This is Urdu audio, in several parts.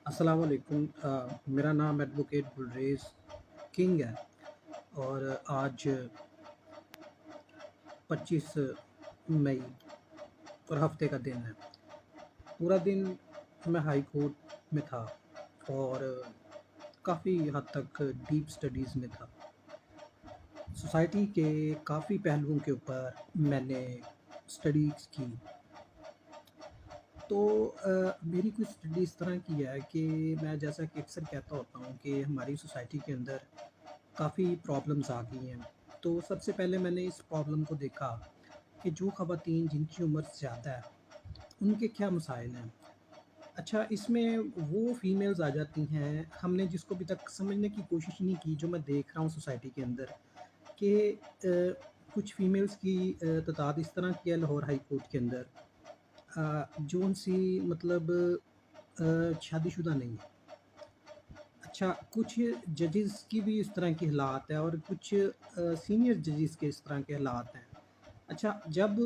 السلام علیکم۔ میرا نام ایڈوکیٹ گلریز کنگ ہے اور آج 25 مئی اور ہفتے کا دن ہے۔ پورا دن میں ہائی کورٹ میں تھا اور کافی حد تک ڈیپ سٹڈیز میں تھا۔ سوسائٹی کے کافی پہلوؤں کے اوپر میں نے سٹڈیز کی، تو میری کچھ اسٹڈی اس طرح کی ہے کہ میں جیسا کہ اکثر کہتا ہوتا ہوں کہ ہماری سوسائٹی کے اندر کافی پرابلمز آ گئی ہیں۔ تو سب سے پہلے میں نے اس پرابلم کو دیکھا کہ جو خواتین جن کی عمر زیادہ ہے ان کے کیا مسائل ہیں۔ اچھا، اس میں وہ فیمیلز آ جاتی ہیں، ہم نے جس کو ابھی تک سمجھنے کی کوشش نہیں کی، جو میں دیکھ رہا ہوں سوسائٹی کے اندر کہ کچھ فیمیلز کی تعداد اس طرح کی ہے لاہور ہائی کورٹ کے اندر جو ان سی مطلب شادی شدہ نہیں ہے۔ اچھا، کچھ ججز کی بھی اس طرح کی حالات ہے اور کچھ سینئر ججز کے اس طرح کے حالات ہیں۔ اچھا، جب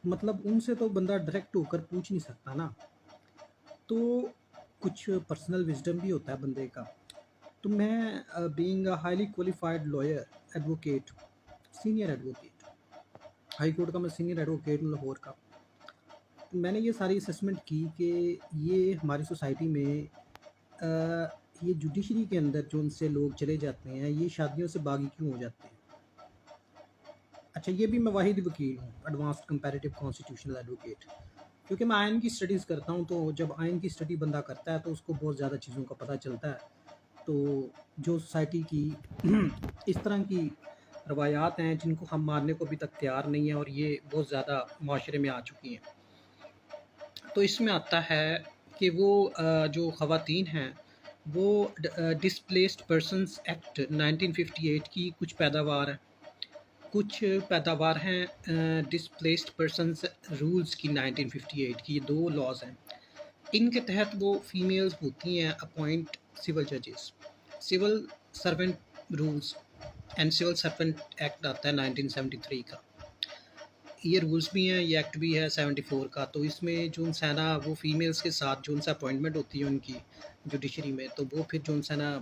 مطلب ان سے تو بندہ ڈائریکٹ ہو کر پوچھ نہیں سکتا نا، تو کچھ پرسنل وزڈم بھی ہوتا ہے بندے کا۔ تو میں being a highly qualified lawyer advocate, senior advocate, high court کا میں سینئر ایڈوکیٹ ہوں لاہور کا، میں نے یہ ساری اسسمنٹ کی کہ یہ ہماری سوسائٹی میں یہ جوڈیشری کے اندر جو ان سے لوگ چلے جاتے ہیں یہ شادیوں سے باغی کیوں ہو جاتے ہیں۔ اچھا، یہ بھی میں واحد وکیل ہوں، ایڈوانسڈ کمپیریٹیو کانسٹیٹیوشنل ایڈوکیٹ، کیونکہ میں آئین کی سٹڈیز کرتا ہوں۔ تو جب آئین کی سٹڈی بندہ کرتا ہے تو اس کو بہت زیادہ چیزوں کا پتہ چلتا ہے۔ تو جو سوسائٹی کی اس طرح کی روایات ہیں جن کو ہم ماننے کو ابھی تک تیار نہیں ہیں اور یہ بہت زیادہ معاشرے میں آ چکی ہیں، تو اس میں آتا ہے کہ وہ جو خواتین ہیں وہ ڈسپلیسڈ پرسنز ایکٹ 1958 کی کچھ پیداوار ہیں، کچھ پیداوار ہیں ڈسپلیسڈ پرسنز رولز کی 1958 کی، یہ دو لاز ہیں۔ ان کے تحت وہ فیمیلز ہوتی ہیں اپوائنٹ سول ججز۔ Civil servant rules and civil servant act آتا ہے 1973 کا، یہ رولز بھی ہیں، یہ ایکٹ بھی ہے 74 کا۔ تو اس میں جو ہے نا وہ فیمیلز کے ساتھ جو ان سے اپوائنٹمنٹ ہوتی ہے ان کی جوڈیشری میں، تو وہ پھر جو ہے نا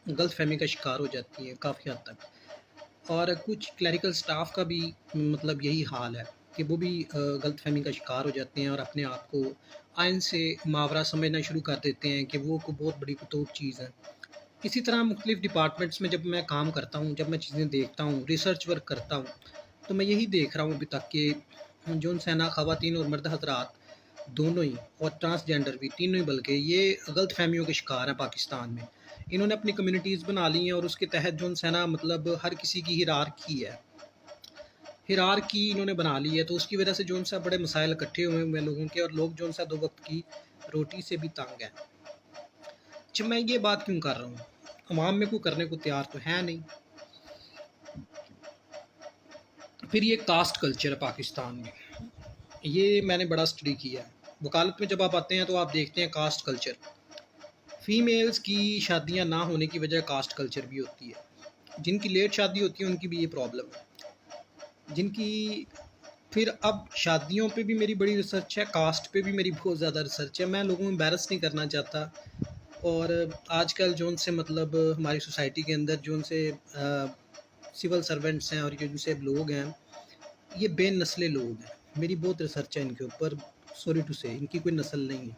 غلط فہمی کا شکار ہو جاتی ہے کافی حد تک۔ اور کچھ کلیریکل سٹاف کا بھی مطلب یہی حال ہے کہ وہ بھی غلط فہمی کا شکار ہو جاتے ہیں اور اپنے آپ کو آئین سے ماورا سمجھنا شروع کر دیتے ہیں کہ وہ کوئی بہت بڑی توپ چیز ہے۔ اسی طرح مختلف ڈپارٹمنٹس میں جب میں کام کرتا ہوں، جب میں چیزیں دیکھتا ہوں، ریسرچ ورک کرتا ہوں، تو میں یہی دیکھ رہا ہوں ابھی تک کہ جو نا خواتین اور مرد حضرات دونوں ہی، اور ٹرانسجینڈر بھی، تینوں ہی بلکہ، یہ غلط فہمیوں کے شکار ہیں پاکستان میں۔ انہوں نے اپنی کمیونٹیز بنا لی ہیں اور اس کے تحت جو ہے نا مطلب ہر کسی کی ہیرارکی ہے، ہیرارکی انہوں نے بنا لی ہے۔ تو اس کی وجہ سے جو سا بڑے مسائل اکٹھے ہوئے ہیں لوگوں کے، اور لوگ جو سا دو وقت کی روٹی سے بھی تنگ ہیں۔ اچھا، میں یہ بات کیوں کر رہا ہوں؟ عوام میں کوئی کرنے کو تیار تو ہے نہیں۔ پھر یہ کاسٹ کلچر ہے پاکستان میں، یہ میں نے بڑا اسٹڈی کیا ہے۔ وکالت میں جب آپ آتے ہیں تو آپ دیکھتے ہیں کاسٹ کلچر، فیمیلز کی شادیاں نہ ہونے کی وجہ کاسٹ کلچر بھی ہوتی ہے۔ جن کی لیٹ شادی ہوتی ہے ان کی بھی یہ پرابلم ہے، جن کی پھر اب شادیوں پہ بھی میری بڑی ریسرچ ہے، کاسٹ پہ بھی میری بہت زیادہ ریسرچ ہے۔ میں لوگوں کو امبیرس نہیں کرنا چاہتا، اور آج کل جو ان سے مطلب ہماری سوسائٹی کے اندر جو ان سے سول سرونٹس ہیں اور جو ان سے لوگ ہیں، یہ بے نسلے لوگ ہیں۔ میری بہت ریسرچ ہے ان کے اوپر، سوری ٹو سے، ان کی کوئی نسل نہیں ہے،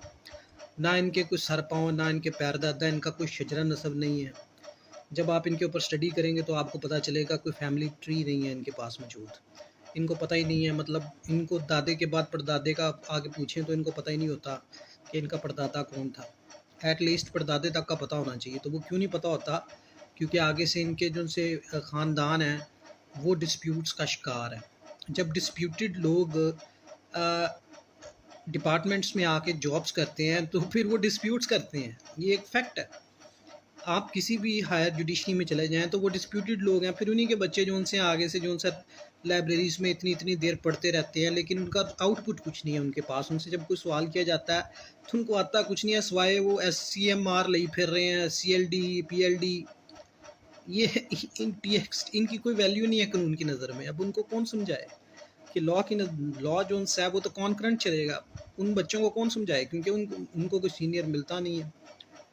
نہ ان کے کوئی سر پاؤں، نہ ان کے پیر دادا، ان کا کوئی شجرہ نسب نہیں ہے۔ جب آپ ان کے اوپر اسٹڈی کریں گے تو آپ کو پتہ چلے گا کوئی فیملی ٹری نہیں ہے ان کے پاس موجود۔ ان کو پتہ ہی نہیں ہے، مطلب ان کو دادے کے بعد پردادے کا آگے پوچھیں تو ان کو پتہ ہی نہیں ہوتا کہ ان کا پردادا کون تھا۔ ایٹ لیسٹ پردادے تک کا پتہ ہونا چاہیے، تو وہ کیوں نہیں پتہ ہوتا؟ کیونکہ آگے سے ان کے جو ان سے خاندان ہیں وہ ڈسپیوٹس کا شکار ہیں۔ جب ڈسپیوٹڈ لوگ ڈپارٹمنٹس میں آ کے جابس کرتے ہیں تو پھر وہ ڈسپیوٹس کرتے ہیں، یہ ایک فیکٹ ہے۔ آپ کسی بھی ہائر جوڈیشری میں چلے جائیں تو وہ ڈسپیوٹڈ لوگ ہیں، پھر انہی کے بچے جو ان سے آگے سے جو ان سے لائبریریز میں اتنی دیر پڑھتے رہتے ہیں، لیکن ان کا آؤٹ پٹ کچھ نہیں ہے ان کے پاس۔ ان سے جب کوئی سوال کیا جاتا ہے تو ان کو آتا کچھ نہیں ہے سوائے وہ SCMR لئی پھر رہے ہیں، CLD PLD، یہ ان کی کوئی ویلیو نہیں ہے قانون کی نظر میں۔ اب ان کو کون سمجھائے کہ لا جو ہے وہ تو کانکرنٹ چلے گا، ان بچوں کو کون سمجھائے؟ کیونکہ ان کو کوئی سینئر ملتا نہیں ہے۔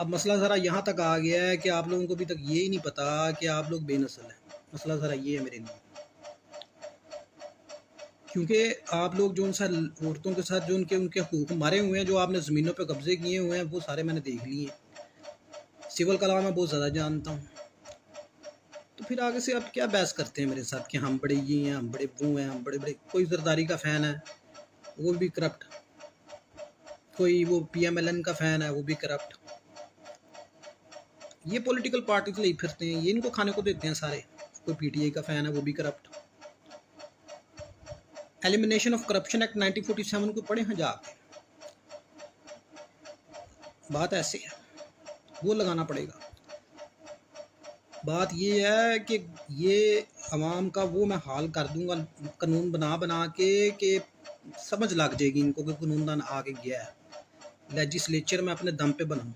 اب مسئلہ ذرا یہاں تک آ گیا ہے کہ آپ لوگوں کو ابھی تک یہ ہی نہیں پتا کہ آپ لوگ بے نسل ہیں، مسئلہ ذرا یہ ہے میرے لیے، کیونکہ آپ لوگ جو ان سے عورتوں کے ساتھ جو ان کے حقوق مارے ہوئے ہیں، جو آپ نے زمینوں پہ قبضے کیے ہوئے ہیں، وہ سارے میں نے دیکھ لیے ہیں، سول کا لاء میں بہت زیادہ جانتا ہوں، تو پھر آگے سے آپ کیا بحث کرتے ہیں میرے ساتھ کہ ہم بڑے یہ ہیں، ہم بڑے وہ ہیں، ہم بڑے بڑے، کوئی زرداری کا فین ہے وہ بھی کرپٹ، کوئی وہ پی ایم ایل این کا فین ہے وہ بھی کرپٹ، یہ پولیٹیکل پارٹیز لے پھرتے ہیں، یہ ان کو کھانے کو دیتے ہیں سارے، کوئی پی ٹی آئی کا فین ہے وہ بھی corrupt. Elimination of corruption act 1947 کو پڑھے ہیں جا کے، بات ایسے ہے، وہ لگانا پڑے گا۔ بات یہ ہے کہ یہ عوام کا وہ میں حال کر دوں گا قانون بنا کے کہ سمجھ لگ جائے گی ان کو کہ قانون دان آ کے گیا ہے، لیجسلیچر میں اپنے دم پہ بناؤں،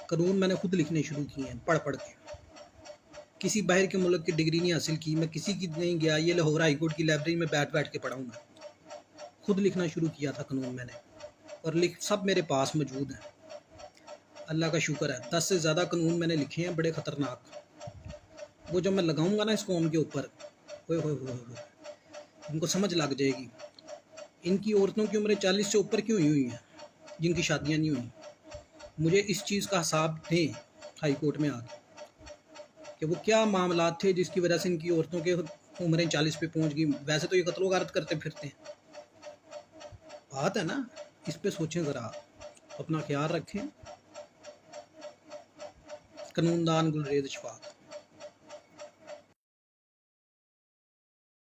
قانون میں نے خود لکھنے شروع کیے ہیں پڑھ کے، کسی باہر کے ملک کی ڈگری نہیں حاصل کی، میں کسی کی نہیں گیا، یہ لاہور ہائی کورٹ کی لائبریری میں بیٹھ کے پڑھا ہوں، میں خود لکھنا شروع کیا تھا قانون میں نے، اور سب میرے پاس موجود ہیں، اللہ کا شکر ہے، 10 سے زیادہ قانون میں نے لکھے ہیں بڑے خطرناک، وہ جب میں لگاؤں گا نا اس قوم کے اوپر، ہوئے ہوئے ہوئے ہوئے ان کو سمجھ لگ جائے گی، ان کی عورتوں کی عمریں 40 سے اوپر کیوں ہوئی ہیں جن کی شادیاں نہیں ہوئیں، مجھے اس چیز کا حساب دیں ہائی کورٹ میں آ کے کہ وہ کیا معاملات تھے جس کی وجہ سے ان کی عورتوں کے عمریں 40 پہ پہنچ گئی، ویسے تو یہ قتل و غارت کرتے پھرتے ہیں، بات ہے نا، اس پہ سوچیں ذرا، اپنا خیال رکھیں، قانون دان گلریز اشفاق۔